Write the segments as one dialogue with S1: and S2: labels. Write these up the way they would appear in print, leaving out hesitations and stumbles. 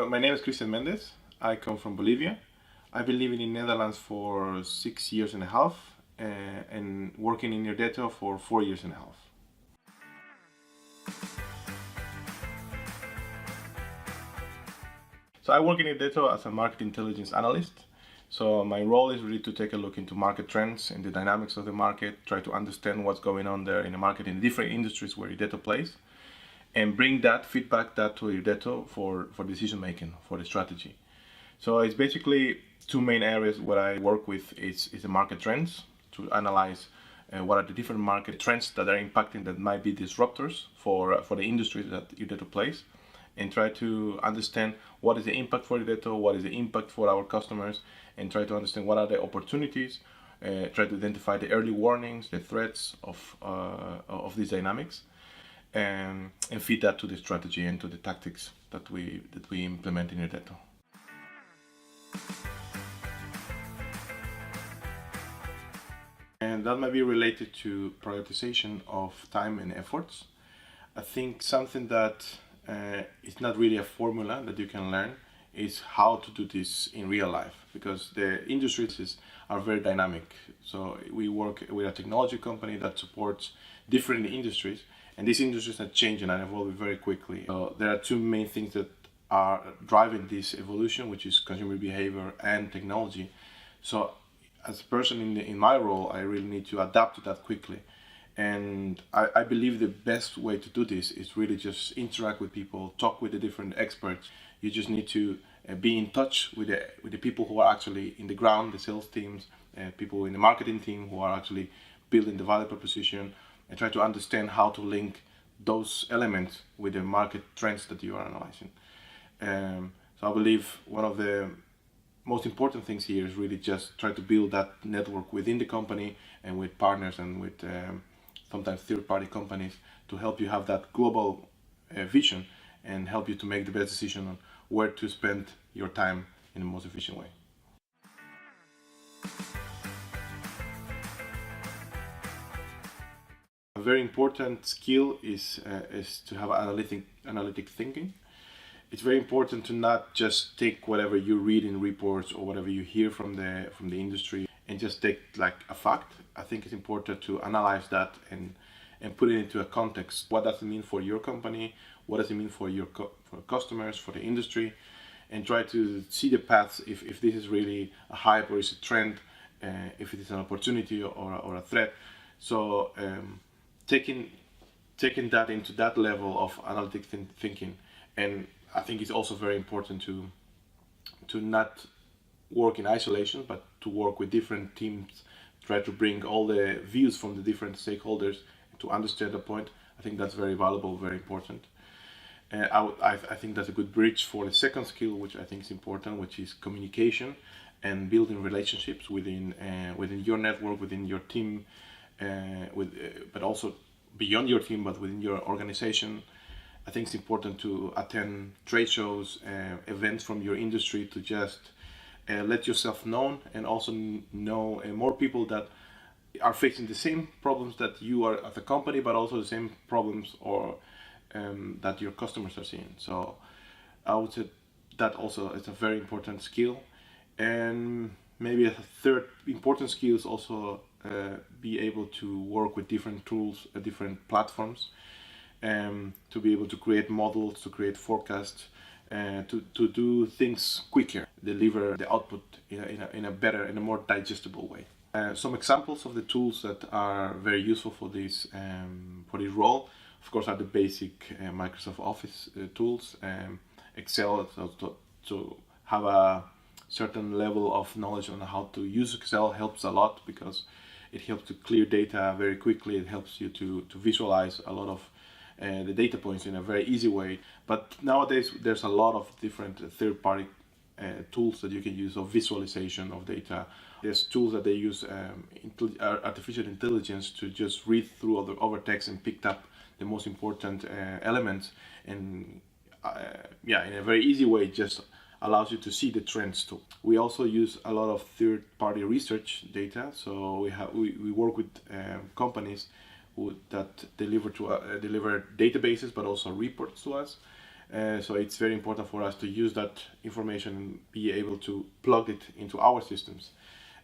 S1: Well, my name is Christian Mendes. I come from Bolivia. I've been living in Netherlands for 6 years and a half and working in Irdeto for 4 years and a half. So I work in Irdeto as a market intelligence analyst. So my role is really to take a look into market trends and the dynamics of the market, try to understand what's going on there in the market in different industries where Irdeto plays, and bring that feedback that to Irdeto for decision making, for the strategy. So it's basically two main areas what I work with is the market trends, to analyze what are the different market trends that are impacting, that might be disruptors for the industry that Irdeto plays, and try to understand what is the impact for Irdeto, what is the impact for our customers, and try to understand what are the opportunities, try to identify the early warnings, the threats of these dynamics, and feed that to the strategy and to the tactics that we implement in Irdeto. And that might be related to prioritization of time and efforts. I think something that is not really a formula that you can learn is how to do this in real life, because the industries are very dynamic. So we work with a technology company that supports different industries, and these industries are changing and evolving very quickly. So there are two main things that are driving this evolution, which is consumer behavior and technology. So as a person in my role, I really need to adapt to that quickly. And I believe the best way to do this is really just interact with people, talk with the different experts. You just need to be in touch with the people who are actually in the ground, the sales teams, people in the marketing team who are actually building the value proposition, and try to understand how to link those elements with the market trends that you are analyzing. So I believe one of the most important things here is really just try to build that network within the company and with partners and with sometimes third-party companies to help you have that global vision and help you to make the best decision on where to spend your time in the most efficient way. A very important skill is to have analytic thinking. It's very important to not just take whatever you read in reports or whatever you hear from the industry and just take like a fact. I think it's important to analyze that and put it into a context. What does it mean for your company? What does it mean for your for customers, for the industry? And try to see the paths if this is really a hype or is a trend, if it is an opportunity or a threat. So taking that into that level of analytic thinking. And I think it's also very important to not work in isolation, but to work with different teams, try to bring all the views from the different stakeholders to understand the point. I think that's very valuable, very important. I think that's a good bridge for the second skill, which I think is important, which is communication and building relationships within your network, within your team, but also beyond your team, but within your organization. I think it's important to attend trade shows, events from your industry, to just let yourself known and also know more people that are facing the same problems that you are as a company, but also the same problems or that your customers are seeing. So I would say that also is a very important skill. And maybe a third important skill is also be able to work with different tools, different platforms, to be able to create models, to create forecasts, to do things quicker, deliver the output in a better, in a more digestible way. Some examples of the tools that are very useful for this role, of course, are the basic Microsoft Office tools, Excel, to have a certain level of knowledge on how to use Excel helps a lot, because it helps to clear data very quickly. It helps you to visualize a lot of the data points in a very easy way. But nowadays there's a lot of different third-party tools that you can use of visualization of data. There's tools that they use artificial intelligence to just read through over text and pick up the most important elements, and in a very easy way just allows you to see the trends too. We also use a lot of third-party research data. So we work with companies that deliver databases, but also reports to us. So it's very important for us to use that information and be able to plug it into our systems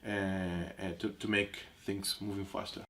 S1: to make things moving faster.